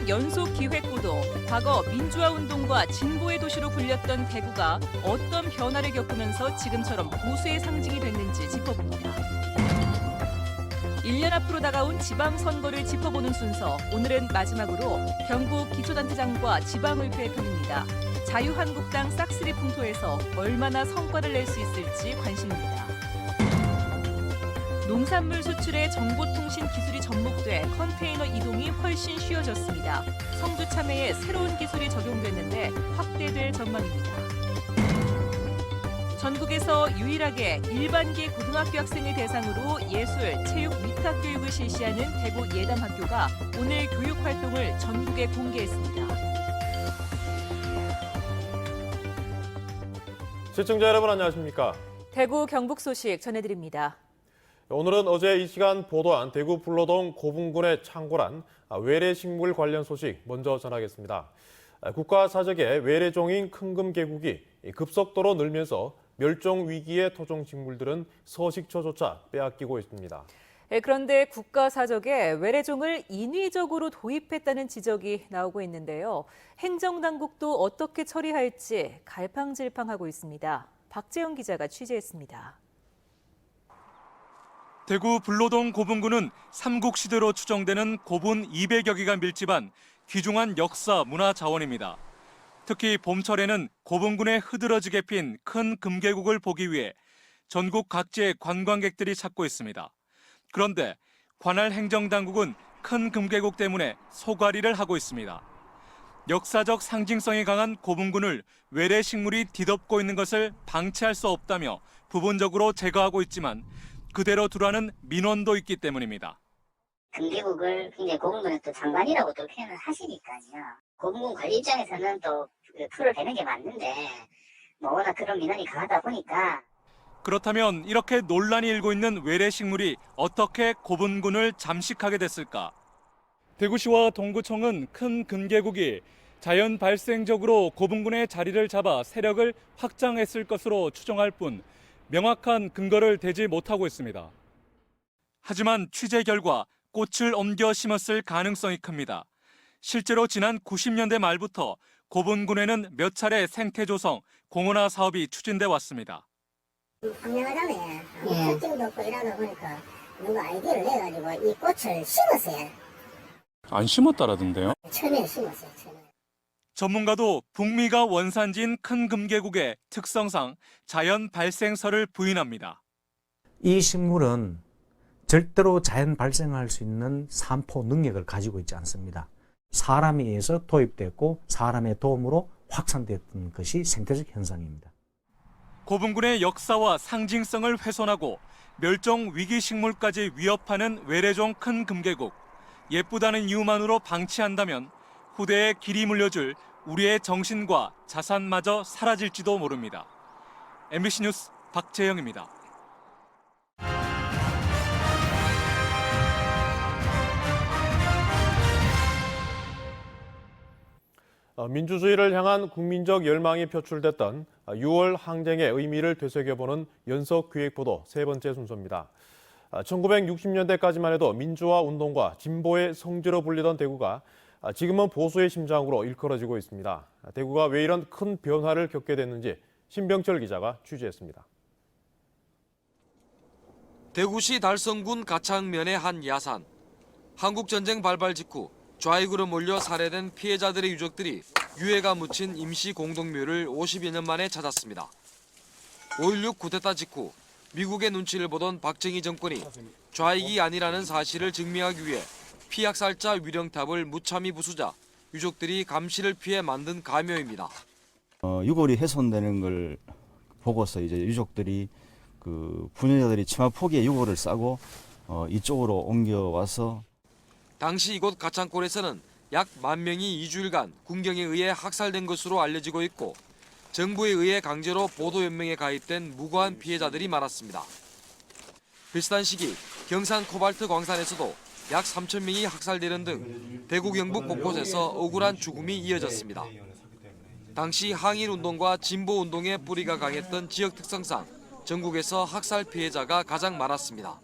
4년 연속 기획보도, 과거 민주화운동과 진보의 도시로 불렸던 대구가 어떤 변화를 겪으면서 지금처럼 보수의 상징이 됐는지 짚어봅니다. 1년 앞으로 다가온 지방선거를 짚어보는 순서, 오늘은 마지막으로 경북 기초단체장과 지방의회 편입니다. 자유한국당 싹쓸이 풍토에서 얼마나 성과를 낼 수 있을지 관심입니다. 농산물 수출에 정보통신 기술이 접목돼 컨테이너 이동이 훨씬 쉬워졌습니다. 성주 참외에 새로운 기술이 적용됐는데 확대될 전망입니다. 전국에서 유일하게 일반계 고등학교 학생을 대상으로 예술, 체육, 위탁 교육을 실시하는 대구 예담학교가 오늘 교육 활동을 전국에 공개했습니다. 시청자 여러분 안녕하십니까? 대구 경북 소식 전해드립니다. 오늘은 어제 이 시간 보도한 대구 불로동 고분군의 창고란 외래식물 관련 소식 먼저 전하겠습니다. 국가사적의 외래종인 큰금계국이 급속도로 늘면서 멸종 위기의 토종식물들은 서식처조차 빼앗기고 있습니다. 그런데 국가사적에 외래종을 인위적으로 도입했다는 지적이 나오고 있는데요. 행정당국도 어떻게 처리할지 갈팡질팡하고 있습니다. 박재영 기자가 취재했습니다. 대구 불로동 고분군은 삼국시대로 추정되는 고분 200여 개가 밀집한 귀중한 역사 문화 자원입니다. 특히 봄철에는 고분군에 흐드러지게 핀 큰 금계국을 보기 위해 전국 각지의 관광객들이 찾고 있습니다. 그런데 관할 행정당국은 큰 금계국 때문에 소가리를 하고 있습니다. 역사적 상징성이 강한 고분군을 외래식물이 뒤덮고 있는 것을 방치할 수 없다며 부분적으로 제거하고 있지만 그대로 두라는 민원도 있기 때문입니다. 금계국을 굉장히 고분군의 또 장관이라고 또 표현을 하시니까요. 고분군 관리 입장에서는 또 풀을 베는 게 맞는데 워낙 그런 민원이 강하다 보니까. 그렇다면 이렇게 논란이 일고 있는 외래식물이 어떻게 고분군을 잠식하게 됐을까? 대구시와 동구청은 큰 금계국이 자연 발생적으로 고분군의 자리를 잡아 세력을 확장했을 것으로 추정할 뿐 명확한 근거를 대지 못하고 있습니다. 하지만 취재 결과 꽃을 옮겨 심었을 가능성이 큽니다. 실제로 지난 90년대 말부터 고분군에는 몇 차례 생태 조성, 공원화 사업이 추진돼 왔습니다. 황량하잖아요. 특징도 없고 이러다 보니까 누가 아이디어를 내가지고 이 꽃을 심었어요. 안 심었다라던데요? 처음에 심었어요. 처음에. 전문가도 북미가 원산지인 큰 금계국의 특성상 자연 발생설을 부인합니다. 이 식물은 절대로 자연 발생할 수 있는 산포 능력을 가지고 있지 않습니다. 사람에 의해서 도입됐고 사람의 도움으로 확산됐던 것이 생태적 현상입니다. 고분군의 역사와 상징성을 훼손하고 멸종 위기 식물까지 위협하는 외래종 큰 금계국. 예쁘다는 이유만으로 방치한다면 후대에 길이 물려줄 우리의 정신과 자산마저 사라질지도 모릅니다. MBC 뉴스 박재영입니다. 민주주의를 향한 국민적 열망이 표출됐던 6월 항쟁의 의미를 되새겨보는 연속기획보도 세 번째 순서입니다. 1960년대까지만 해도 민주화 운동과 진보의 성지로 불리던 대구가 지금은 보수의 심장으로 일컬어지고 있습니다. 대구가 왜 이런 큰 변화를 겪게 됐는지 신병철 기자가 취재했습니다. 대구시 달성군 가창면의 한 야산. 한국전쟁 발발 직후 좌익으로 몰려 살해된 피해자들의 유족들이 유해가 묻힌 임시 공동묘를 50여 년 만에 찾았습니다. 5.16 쿠데타 직후 미국의 눈치를 보던 박정희 정권이 좌익이 아니라는 사실을 증명하기 위해 피학살자 위령탑을 무참히 부수자 유족들이 감시를 피해 만든 가묘입니다. 유골이 훼손되는 걸 보고서 이제 유족들이 그 분연자들이 치마 포기에 유골을 싸고 이쪽으로 옮겨와서 당시 이곳 가창골에서는 약 10,000명이 2주일간 군경에 의해 학살된 것으로 알려지고 있고 정부에 의해 강제로 보도연맹에 가입된 무고한 피해자들이 많았습니다. 비슷한 시기 경산 코발트 광산에서도 약 3,000명이 학살되는 등 대구 경북 곳곳에서 억울한 죽음이 이어졌습니다. 당시 항일운동과 진보운동의 뿌리가 강했던 지역 특성상 전국에서 학살 피해자가 가장 많았습니다.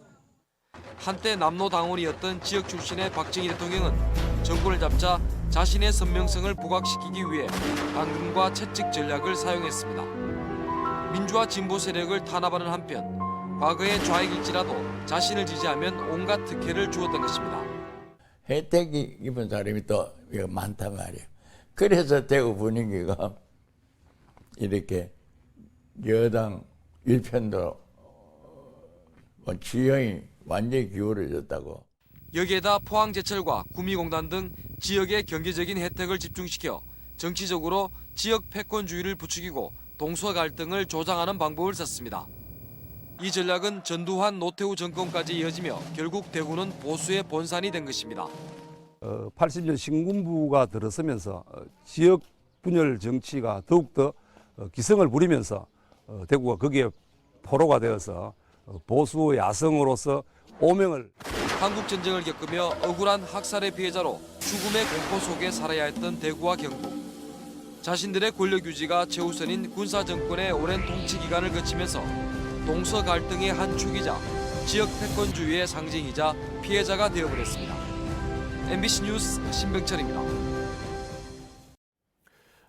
한때 남로당원이었던 지역 출신의 박정희 대통령은 정권을 잡자 자신의 선명성을 부각시키기 위해 방금과 채찍 전략을 사용했습니다. 민주화 진보 세력을 탄압하는 한편 과거의 좌익일지라도 자신을 지지하면 온갖 특혜를 주었던 것입니다. 혜택이 입은 사람이 또 많단 말이에요. 그래서 대구 분위기가 이렇게 여당 일편도 지형이 완전히 기울어졌다고. 여기에다 포항제철과 구미공단 등 지역의 경제적인 혜택을 집중시켜 정치적으로 지역 패권주의를 부추기고 동서 갈등을 조장하는 방법을 썼습니다. 이 전략은 전두환 노태우 정권까지 이어지며 결국 대구는 보수의 본산이 된 것입니다. 80년 신군부가 들어서면서 지역 분열 정치가 더욱더 기승을 부리면서 대구가 거기에 포로가 되어서 보수 야성으로서 오명을. 한국전쟁을 겪으며 억울한 학살의 피해자로 죽음의 공포 속에 살아야 했던 대구와 경북. 자신들의 권력 유지가 최우선인 군사정권의 오랜 통치 기간을 거치면서 동서 갈등의 한 축이자 지역 패권주의의 상징이자 피해자가 되어버렸습니다. MBC 뉴스 신병철입니다.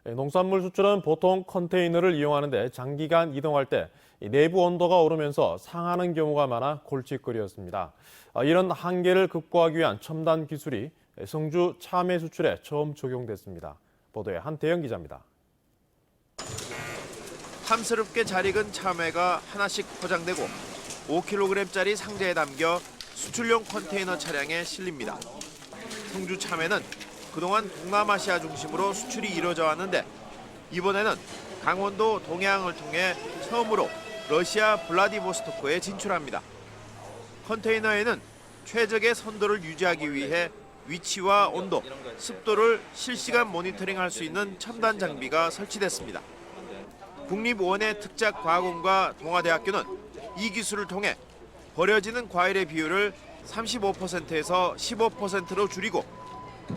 농산물 수출은 보통 컨테이너를 이용하는데 장기간 이동할 때 내부 온도가 오르면서 상하는 경우가 많아 골칫거리였습니다. 이런 한계를 극복하기 위한 첨단 기술이 성주 참외 수출에 처음 적용됐습니다. 보도에 한태영 기자입니다. 탐스럽게 잘 익은 참외가 하나씩 포장되고 5kg짜리 상자에 담겨 수출용 컨테이너 차량에 실립니다. 성주 참외는 그동안 동남아시아 중심으로 수출이 이루어져 왔는데 이번에는 강원도 동해안을 통해 처음으로 러시아 블라디보스토크에 진출합니다. 컨테이너에는 최적의 선도를 유지하기 위해 위치와 온도, 습도를 실시간 모니터링할 수 있는 첨단 장비가 설치됐습니다. 국립원예 특작과학원과 동아대학교는 이 기술을 통해 버려지는 과일의 비율을 35%에서 15%로 줄이고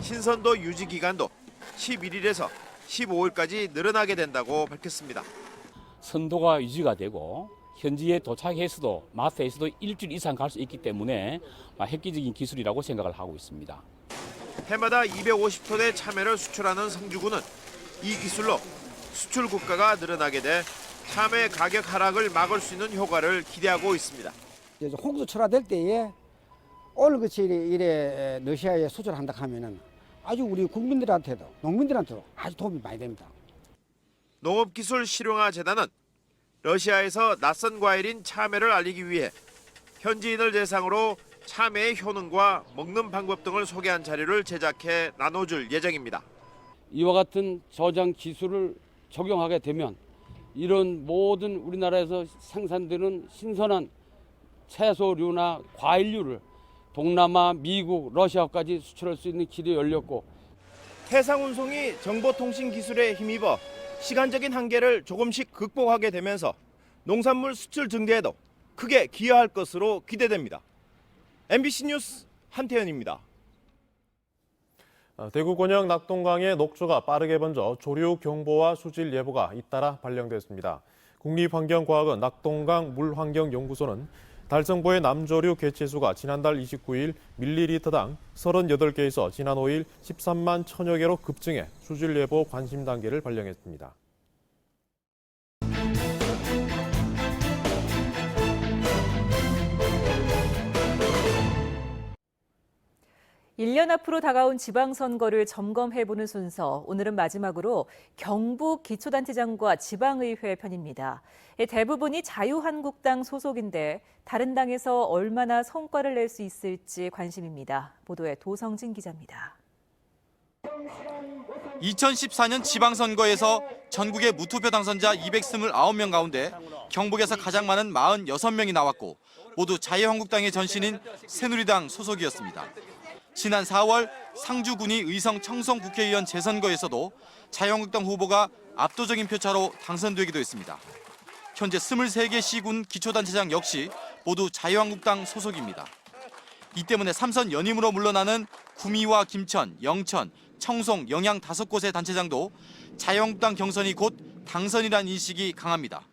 신선도 유지 기간도 11일에서 15일까지 늘어나게 된다고 밝혔습니다. 선도가 유지가 되고 현지에 도착해서도 마트에서도 일주일 이상 갈 수 있기 때문에 획기적인 기술이라고 생각을 하고 있습니다. 해마다 250톤의 참외를 수출하는 성주군은 이 기술로 수출 국가가 늘어나게 돼 참외 가격 하락을 막을 수 있는 효과를 기대하고 있습니다. 홍수 철화될 때에 오늘같이 이래 러시아에 수출한다 하면은 아주 우리 국민들한테도 농민들한테도 아주 도움이 많이 됩니다. 농업기술실용화재단은 러시아에서 낯선 과일인 참외를 알리기 위해 현지인을 대상으로 참외의 효능과 먹는 방법 등을 소개한 자료를 제작해 나눠줄 예정입니다. 이와 같은 저장 기술을 적용하게 되면 이런 모든 우리나라에서 생산되는 신선한 채소류나 과일류를 동남아, 미국, 러시아까지 수출할 수 있는 길이 열렸고 해상 운송이 정보통신 기술에 힘입어 시간적인 한계를 조금씩 극복하게 되면서 농산물 수출 증대에도 크게 기여할 것으로 기대됩니다. MBC 뉴스 한태현입니다. 대구 권영 낙동강의 녹조가 빠르게 번져 조류 경보와 수질 예보가 잇따라 발령됐습니다. 국립환경과학원 낙동강 물환경연구소는 달성보의 남조류 개체수가 지난달 29일 밀리리터당 38개에서 지난 5일 13만 1000여 개로 급증해 수질 예보 관심 단계를 발령했습니다. 1년 앞으로 다가온 지방선거를 점검해보는 순서, 오늘은 마지막으로 경북 기초단체장과 지방의회 편입니다. 대부분이 자유한국당 소속인데 다른 당에서 얼마나 성과를 낼 수 있을지 관심입니다. 보도에 도성진 기자입니다. 2014년 지방선거에서 전국의 무투표 당선자 229명 가운데 경북에서 가장 많은 46명이 나왔고 모두 자유한국당의 전신인 새누리당 소속이었습니다. 지난 4월 상주군이 의성 청송 국회의원 재선거에서도 자유한국당 후보가 압도적인 표차로 당선되기도 했습니다. 현재 23개 시군 기초단체장 역시 모두 자유한국당 소속입니다. 이 때문에 3선 연임으로 물러나는 구미와 김천, 영천, 청송, 영양 5곳의 단체장도 자유한국당 경선이 곧 당선이란 인식이 강합니다.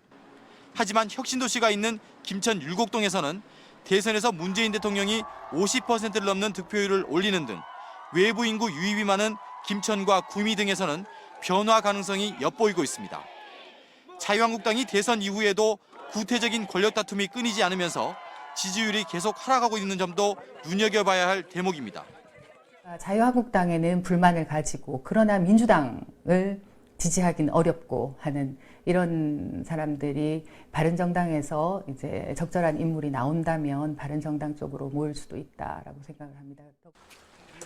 하지만 혁신도시가 있는 김천 율곡동에서는 대선에서 문재인 대통령이 50%를 넘는 득표율을 올리는 등 외부 인구 유입이 많은 김천과 구미 등에서는 변화 가능성이 엿보이고 있습니다. 자유한국당이 대선 이후에도 구태적인 권력 다툼이 끊이지 않으면서 지지율이 계속 하락하고 있는 점도 눈여겨봐야 할 대목입니다. 자유한국당에는 불만을 가지고 그러나 민주당을 지지하기는 어렵고 하는 이런 사람들이 바른정당에서 이제 적절한 인물이 나온다면 바른정당 쪽으로 모일 수도 있다라고 생각을 합니다.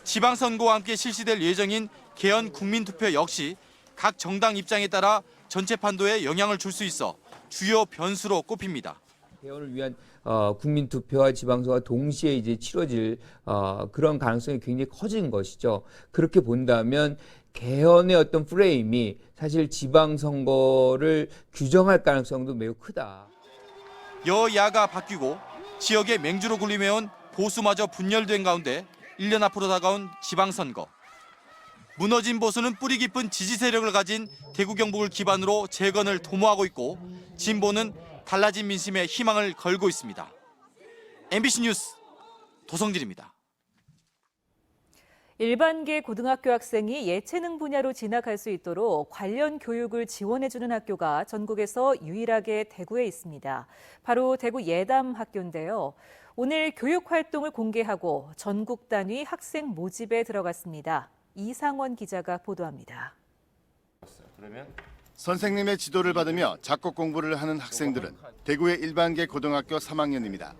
지방선거와 함께 실시될 예정인 개헌 국민투표 역시 각 정당 입장에 따라 전체 판도에 영향을 줄 수 있어 주요 변수로 꼽힙니다. 개헌을 위한 국민투표와 지방선거가 동시에 이제 치러질 그런 가능성이 굉장히 커진 것이죠. 그렇게 본다면 개헌의 어떤 프레임이 사실 지방선거를 규정할 가능성도 매우 크다. 여야가 바뀌고 지역의 맹주로 군림해온 보수마저 분열된 가운데 1년 앞으로 다가온 지방선거. 무너진 보수는 뿌리 깊은 지지 세력을 가진 대구 경북을 기반으로 재건을 도모하고 있고 진보는 달라진 민심에 희망을 걸고 있습니다. MBC 뉴스 도성진입니다. 일반계 고등학교 학생이 예체능 분야로 진학할 수 있도록 관련 교육을 지원해주는 학교가 전국에서 유일하게 대구에 있습니다. 바로 대구 예담학교인데요. 오늘 교육 활동을 공개하고 전국 단위 학생 모집에 들어갔습니다. 이상원 기자가 보도합니다. 선생님의 지도를 받으며 작곡 공부를 하는 학생들은 대구의 일반계 고등학교 3학년입니다.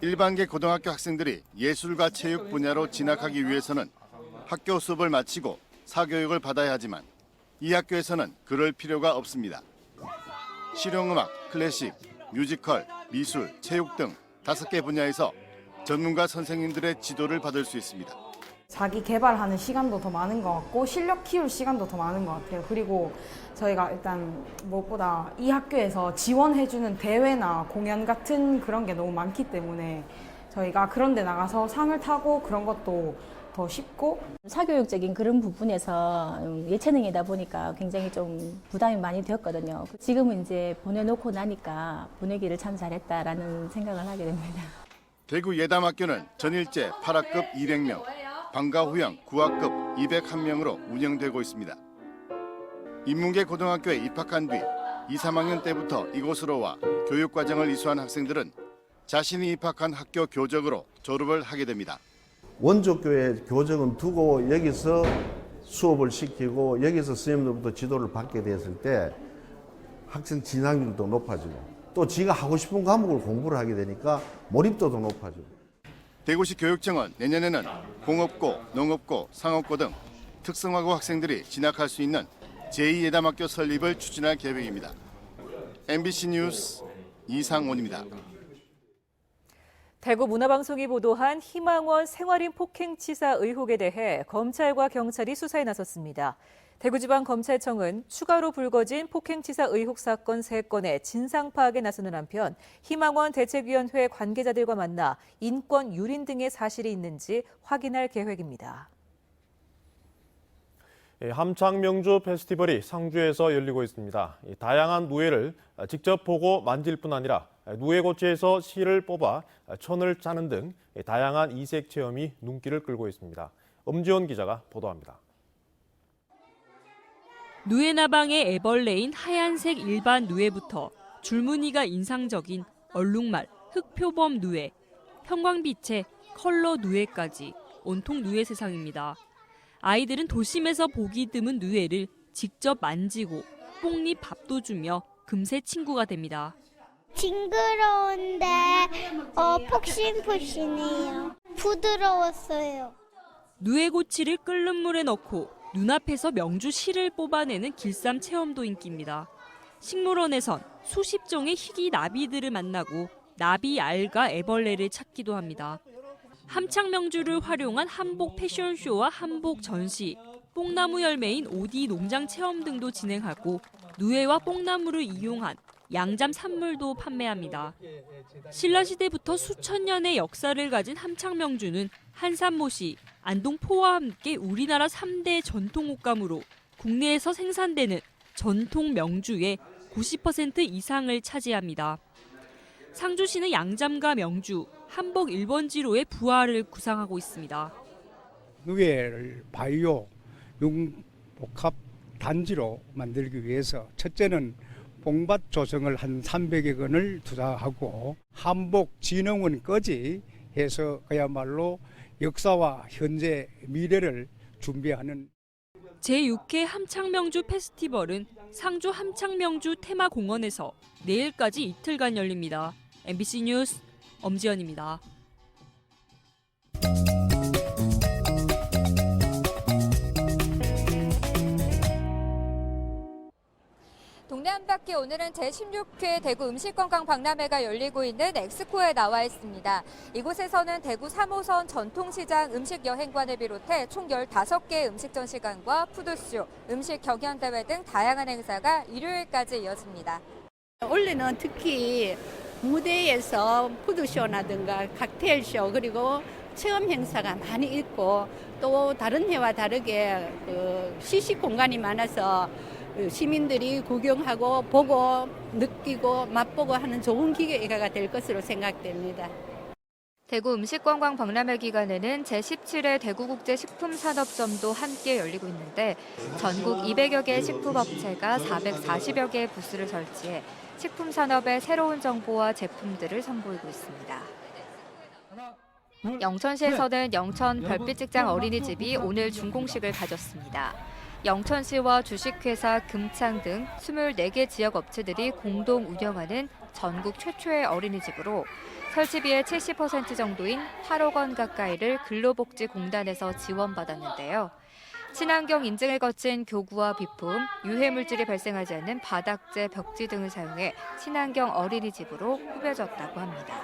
일반계 고등학교 학생들이 예술과 체육 분야로 진학하기 위해서는 학교 수업을 마치고 사교육을 받아야 하지만 이 학교에서는 그럴 필요가 없습니다. 실용음악, 클래식, 뮤지컬, 미술, 체육 등 5개 분야에서 전문가 선생님들의 지도를 받을 수 있습니다. 자기 개발하는 시간도 더 많은 것 같고 실력 키울 시간도 더 많은 것 같아요. 그리고 저희가 일단 무엇보다 이 학교에서 지원해주는 대회나 공연 같은 그런 게 너무 많기 때문에 저희가 그런 데 나가서 상을 타고 그런 것도 더 쉽고 사교육적인 그런 부분에서 예체능이다 보니까 굉장히 좀 부담이 많이 되었거든요. 지금은 이제 보내놓고 나니까 보내기를 참 잘했다라는 생각을 하게 됩니다. 대구 예담학교는 전일제 8학급 200명, 방과 후형 9학급 201명으로 운영되고 있습니다. 인문계 고등학교에 입학한 뒤 2, 3학년 때부터 이곳으로 와 교육과정을 이수한 학생들은 자신이 입학한 학교 교적으로 졸업을 하게 됩니다. 원조교의 교적은 두고 여기서 수업을 시키고 여기서 선생님들부터 지도를 받게 됐을 때 학생 진학률도 높아지고 또 지가 하고 싶은 과목을 공부를 하게 되니까 몰입도도 높아지고. 대구시 교육청은 내년에는 공업고, 농업고, 상업고 등 특성화고 학생들이 진학할 수 있는 제2예담학교 설립을 추진할 계획입니다. MBC 뉴스 이상원입니다. 대구 문화방송이 보도한 희망원 생활인 폭행치사 의혹에 대해 검찰과 경찰이 수사에 나섰습니다. 대구지방검찰청은 추가로 불거진 폭행치사 의혹 사건 3건의 진상 파악에 나서는 한편 희망원 대책위원회 관계자들과 만나 인권 유린 등의 사실이 있는지 확인할 계획입니다. 함창명주 페스티벌이 상주에서 열리고 있습니다. 다양한 누에를 직접 보고 만질 뿐 아니라 누에고치에서 실을 뽑아 천을 짜는 등 다양한 이색 체험이 눈길을 끌고 있습니다. 엄지원 기자가 보도합니다. 누에나방의 애벌레인 하얀색 일반 누에부터 줄무늬가 인상적인 얼룩말, 흑표범 누에, 형광빛의 컬러 누에까지 온통 누에 세상입니다. 아이들은 도심에서 보기 드문 누에를 직접 만지고 뽕잎 밥도 주며 금세 친구가 됩니다. 징그러운데 폭신폭신해요. 부드러웠어요. 누에고치를 끓는 물에 넣고 눈앞에서 명주 실을 뽑아내는 길쌈 체험도 인기입니다. 식물원에선 수십 종의 희귀 나비들을 만나고 나비 알과 애벌레를 찾기도 합니다. 함창명주를 활용한 한복 패션쇼와 한복 전시, 뽕나무 열매인 오디 농장 체험 등도 진행하고 누에와 뽕나무를 이용한 양잠 산물도 판매합니다. 신라시대부터 수천 년의 역사를 가진 함창명주는 한산모시, 안동포와 함께 우리나라 3대 전통 옷감으로 국내에서 생산되는 전통 명주의 90% 이상을 차지합니다. 상주시는 양잠과 명주, 한복 1번지로의 부활을 구상하고 있습니다. 누에를 바이오 융복합 단지로 만들기 위해서 첫째는 봉밭 조성을 한 300여 건을 투자하고 한복진흥원까지 해서 그야말로 역사와 현재 미래를 준비하는 제6회 함창명주 페스티벌은 상주 함창명주 테마공원에서 내일까지 이틀간 열립니다. MBC 뉴스 엄지연입니다. 동네 한 바퀴 오늘은 제16회 대구 음식건강 박람회가 열리고 있는 엑스코에 나와 있습니다. 이곳에서는 대구 3호선 전통시장 음식여행관을 비롯해 총 15개의 음식 전시관과 푸드쇼, 음식 경연대회 등 다양한 행사가 일요일까지 이어집니다. 원래는 특히 무대에서 푸드쇼라든가 칵테일쇼 그리고 체험 행사가 많이 있고 또 다른 해와 다르게 시식 공간이 많아서 시민들이 구경하고 보고 느끼고 맛보고 하는 좋은 기회가 될 것으로 생각됩니다. 대구 음식관광 박람회 기간에는 제17회 대구국제식품산업점도 함께 열리고 있는데 전국 200여 개의 식품업체가 440여 개의 부스를 설치해 식품산업의 새로운 정보와 제품들을 선보이고 있습니다. 영천시에서는 영천 별빛직장 어린이집이 오늘 준공식을 가졌습니다. 영천시와 주식회사 금창 등 24개 지역 업체들이 공동 운영하는 전국 최초의 어린이집으로 설치비의 70% 정도인 8억 원 가까이를 근로복지공단에서 지원받았는데요. 친환경 인증을 거친 교구와 비품, 유해물질이 발생하지 않는 바닥재, 벽지 등을 사용해 친환경 어린이집으로 꾸며졌다고 합니다.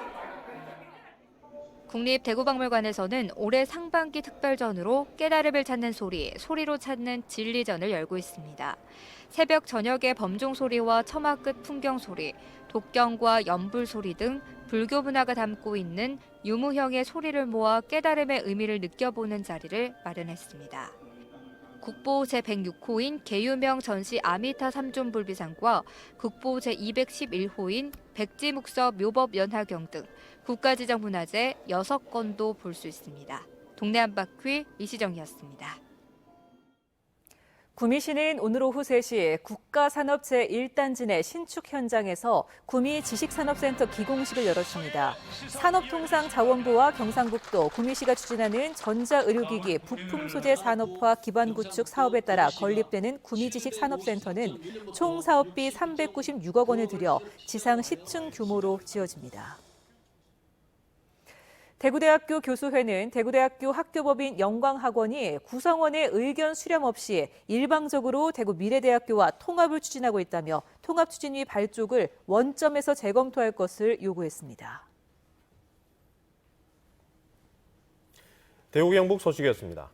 국립대구박물관에서는 올해 상반기 특별전으로 깨달음을 찾는 소리, 소리로 찾는 진리전을 열고 있습니다. 새벽 저녁의 범종 소리와 처마 끝 풍경 소리, 독경과 연불 소리 등 불교 문화가 담고 있는 유무형의 소리를 모아 깨달음의 의미를 느껴보는 자리를 마련했습니다. 국보 제106호인 계유명 전시 아미타 삼존불비상과 국보 제211호인 백지묵서 묘법 연화경 등 국가지정문화재 6건도 볼 수 있습니다. 동네 한 바퀴 이시정이었습니다. 구미시는 오늘 오후 3시 국가산업 제1단지 내 신축 현장에서 구미 지식산업센터 기공식을 열었습니다. 산업통상자원부와 경상북도, 구미시가 추진하는 전자의료기기 부품 소재 산업화 기반 구축 사업에 따라 건립되는 구미지식산업센터는 총 사업비 396억 원을 들여 지상 10층 규모로 지어집니다. 대구대학교 교수회는 대구대학교 학교법인 영광학원이 구성원의 의견 수렴 없이 일방적으로 대구 미래대학교와 통합을 추진하고 있다며 통합추진위 발족을 원점에서 재검토할 것을 요구했습니다. 대구 경북 소식이었습니다.